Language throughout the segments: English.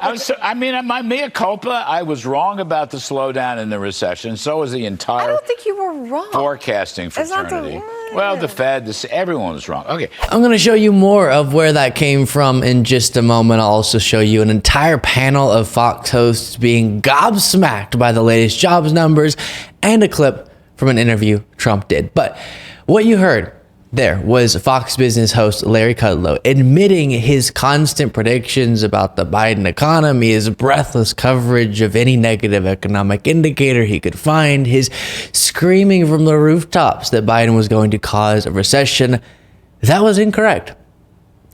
My mea culpa, I was wrong about the slowdown in the recession. So was the entire I don't think you were wrong. Forecasting fraternity. Well, the Fed, everyone was wrong. Okay. I'm going to show you more of where that came from in just a moment. I'll also show you an entire panel of Fox hosts being gobsmacked by the latest jobs numbers and a clip from an interview Trump did. But what you heard there was Fox Business host Larry Kudlow admitting his constant predictions about the Biden economy, his breathless coverage of any negative economic indicator he could find, his screaming from the rooftops that Biden was going to cause a recession. That was incorrect.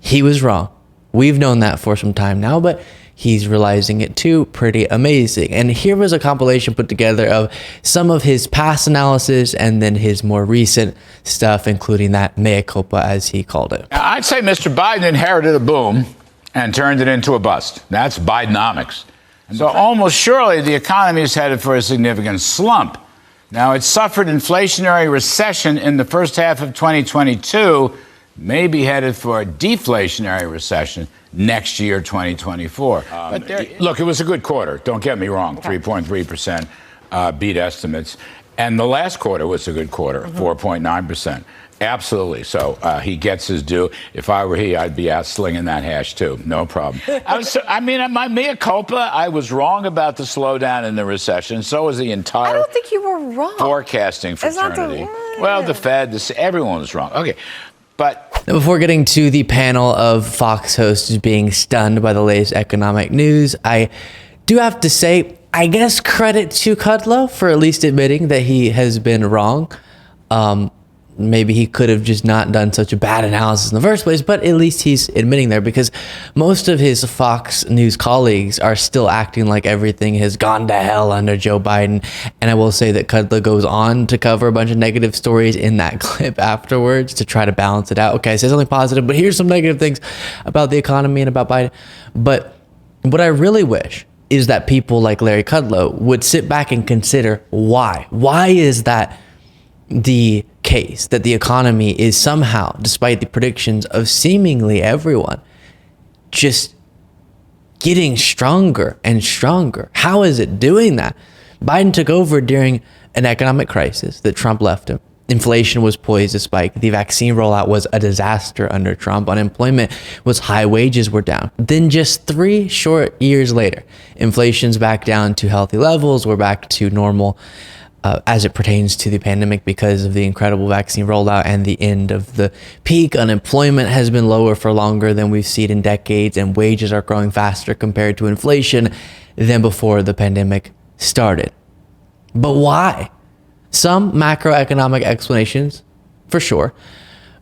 He was wrong. We've known that for some time now, but he's realizing it too. Pretty amazing. And here was a compilation put together of some of his past analysis and then his more recent stuff, including that mea culpa, as he called it. I'd say Mr. Biden inherited a boom and turned it into a bust. That's Bidenomics. So almost surely the economy is headed for a significant slump. Now, it suffered inflationary recession in the first half of 2022, may be headed for a deflationary recession next year, 2024. Look, it was a good quarter. Don't get me wrong. 3.3% beat estimates. And the last quarter was a good quarter, 4.9%. Absolutely. So he gets his due. If I were he, I'd be out slinging that hash, too. No problem. My mea culpa, I was wrong about the slowdown in the recession. So was the entire I don't think you were wrong. Forecasting fraternity. Well, the Fed, everyone was wrong. Okay. But before getting to the panel of Fox hosts being stunned by the latest economic news, I do have to say, I guess credit to Kudlow for at least admitting that he has been wrong. Maybe he could have just not done such a bad analysis in the first place, but at least he's admitting there, because most of his Fox News colleagues are still acting like everything has gone to hell under Joe Biden. And I will say that Kudlow goes on to cover a bunch of negative stories in that clip afterwards to try to balance it out. Okay, I say something positive, but here's some negative things about the economy and about Biden. But what I really wish is that people like Larry Kudlow would sit back and consider why. Why is that the case that the economy is somehow, despite the predictions of seemingly everyone, just getting stronger and stronger? How is it doing that? Biden took over during an economic crisis that Trump left him. Inflation was poised to spike. The vaccine rollout was a disaster under Trump. Unemployment was high. Wages were down. Then just 3 short years later, inflation's back down to healthy levels. We're back to normal as it pertains to the pandemic because of the incredible vaccine rollout and the end of the peak. Unemployment has been lower for longer than we've seen in decades, and wages are growing faster compared to inflation than before the pandemic started. But why? Some macroeconomic explanations, for sure,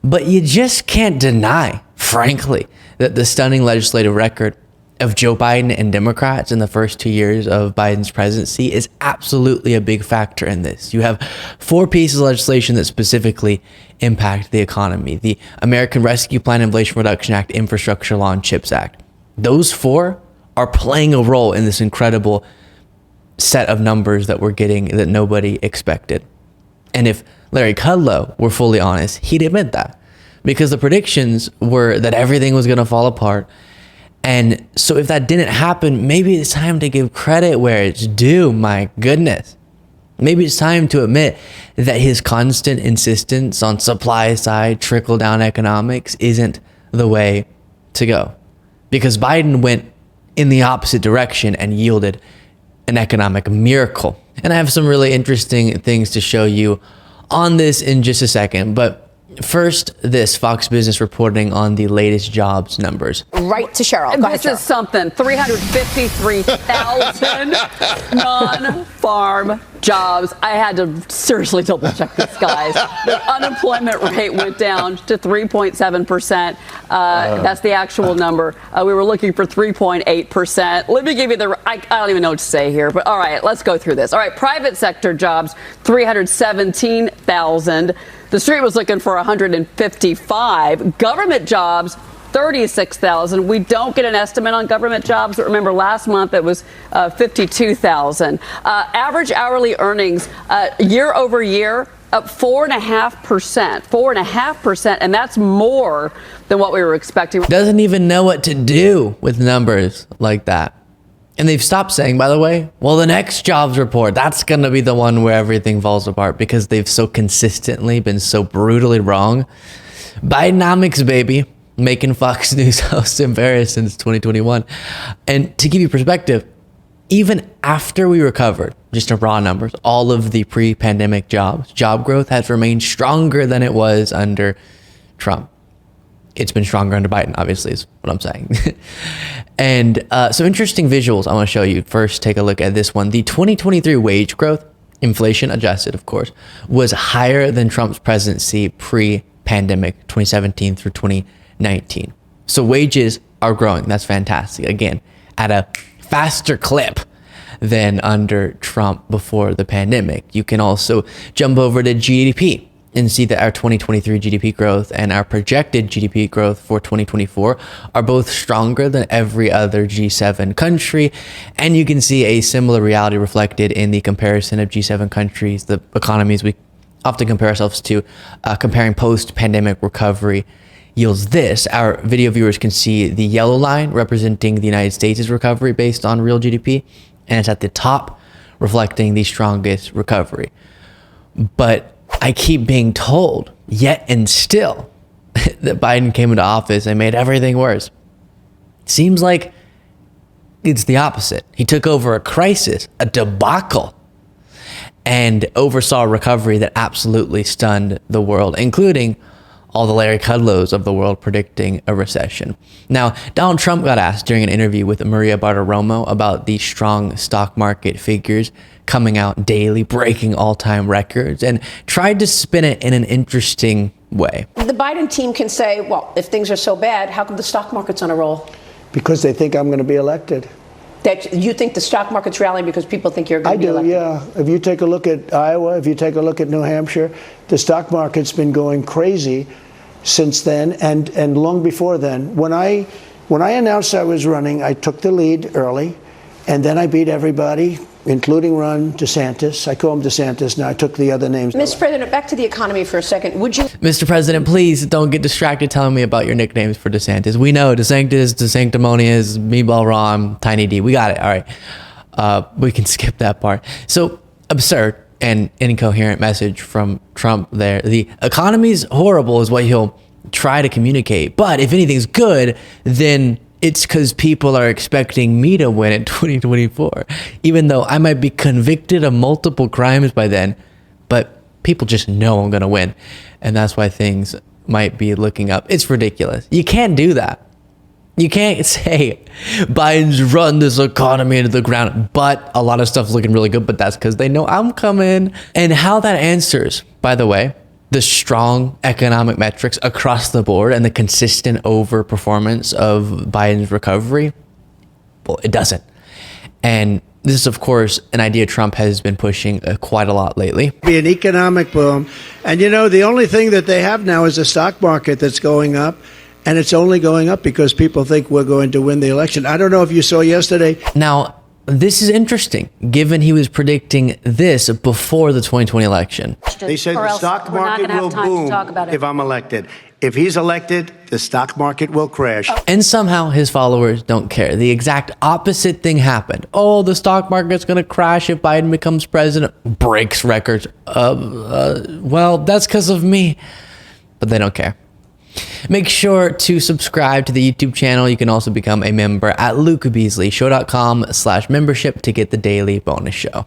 but you just can't deny, frankly, that the stunning legislative record of Joe Biden and Democrats in the first 2 years of Biden's presidency is absolutely a big factor in this. You have 4 pieces of legislation that specifically impact the economy: the American Rescue Plan, Inflation Reduction Act, Infrastructure Law, and CHIPS Act. Those 4 are playing a role in this incredible set of numbers that we're getting that nobody expected. And if Larry Kudlow were fully honest, he'd admit that, because the predictions were that everything was going to fall apart. And so if that didn't happen, maybe it's time to give credit where it's due. My goodness. Maybe it's time to admit that his constant insistence on supply side trickle down economics isn't the way to go, because Biden went in the opposite direction and yielded an economic miracle. And I have some really interesting things to show you on this in just a second. But first, this Fox Business reporting on the latest jobs numbers. Right to Cheryl. And this is something. 353,000 non-farm jobs. I had to seriously double check this, guys. The unemployment rate went down to 3.7%. That's the actual number. We were looking for 3.8%. Let me give you I don't even know what to say here, but all right, let's go through this. All right, private sector jobs, 317,000. The street was looking for 155. Government jobs, 36,000. We don't get an estimate on government jobs, but remember last month it was 52,000. Average hourly earnings year over year up 4.5%, 4.5%, and that's more than what we were expecting. Doesn't even know what to do with numbers like that. And they've stopped saying, by the way, well, the next jobs report, that's going to be the one where everything falls apart, because they've so consistently been so brutally wrong. Bidenomics, baby, making Fox News hosts embarrassed since 2021. And to give you perspective, even after we recovered, just in raw numbers, all of the pre-pandemic job growth has remained stronger than it was under Trump. It's been stronger under Biden, obviously, is what I'm saying. And some interesting visuals I want to show you. First, take a look at this one. The 2023 wage growth, inflation adjusted, of course, was higher than Trump's presidency pre-pandemic, 2017 through 2019. So wages are growing. That's fantastic. Again, at a faster clip than under Trump before the pandemic. You can also jump over to GDP and see that our 2023 GDP growth and our projected GDP growth for 2024 are both stronger than every other G7 country. And you can see a similar reality reflected in the comparison of G7 countries, the economies we often compare ourselves to, comparing post-pandemic recovery yields this. Our video viewers can see the yellow line representing the United States' recovery based on real GDP, and it's at the top reflecting the strongest recovery. But I keep being told, yet and still, that Biden came into office and made everything worse. Seems like it's the opposite. He took over a crisis, a debacle, and oversaw a recovery that absolutely stunned the world, including all the Larry Kudlows of the world predicting a recession. Now, Donald Trump got asked during an interview with Maria Bartiromo about the strong stock market figures coming out daily, breaking all-time records, and tried to spin it in an interesting way. The Biden team can say, well, if things are so bad, how come the stock market's on a roll? Because they think I'm going to be elected. That you think the stock market's rallying because people think you're going to be elected? I do, yeah. If you take a look at Iowa, if you take a look at New Hampshire, the stock market's been going crazy since then and long before then. When I announced I was running, I took the lead early, and then I beat everybody, including Ron DeSantis. I call him DeSantis now. I took the other names. Mr. President, back to the economy for a second. Would you... Mr. President, please don't get distracted telling me about your nicknames for DeSantis. We know DeSanctus, DeSanctimonious, Meatball Ron, Tiny D. We got it. All right. We can skip that part. So absurd and incoherent message from Trump there. The economy's horrible is what he'll try to communicate. But if anything's good, then it's because people are expecting me to win in 2024, even though I might be convicted of multiple crimes by then, but people just know I'm going to win. And that's why things might be looking up. It's ridiculous. You can't do that. You can't say Biden's run this economy into the ground, but a lot of stuff's looking really good, but that's because they know I'm coming. And how that answers, by the way, the strong economic metrics across the board and the consistent overperformance of Biden's recovery, well, it doesn't. And this is, of course, an idea Trump has been pushing quite a lot lately. Be an economic boom. And you know, the only thing that they have now is a stock market that's going up. And it's only going up because people think we're going to win the election. I don't know if you saw yesterday. Now, this is interesting, given he was predicting this before the 2020 election. They said the stock market will boom if I'm elected. If he's elected, the stock market will crash. And somehow his followers don't care. The exact opposite thing happened. Oh, the stock market's going to crash if Biden becomes president. Breaks records. Well, that's because of me. But they don't care. Make sure to subscribe to the YouTube channel. You can also become a member at LukeBeasleyShow.com/membership to get the daily bonus show.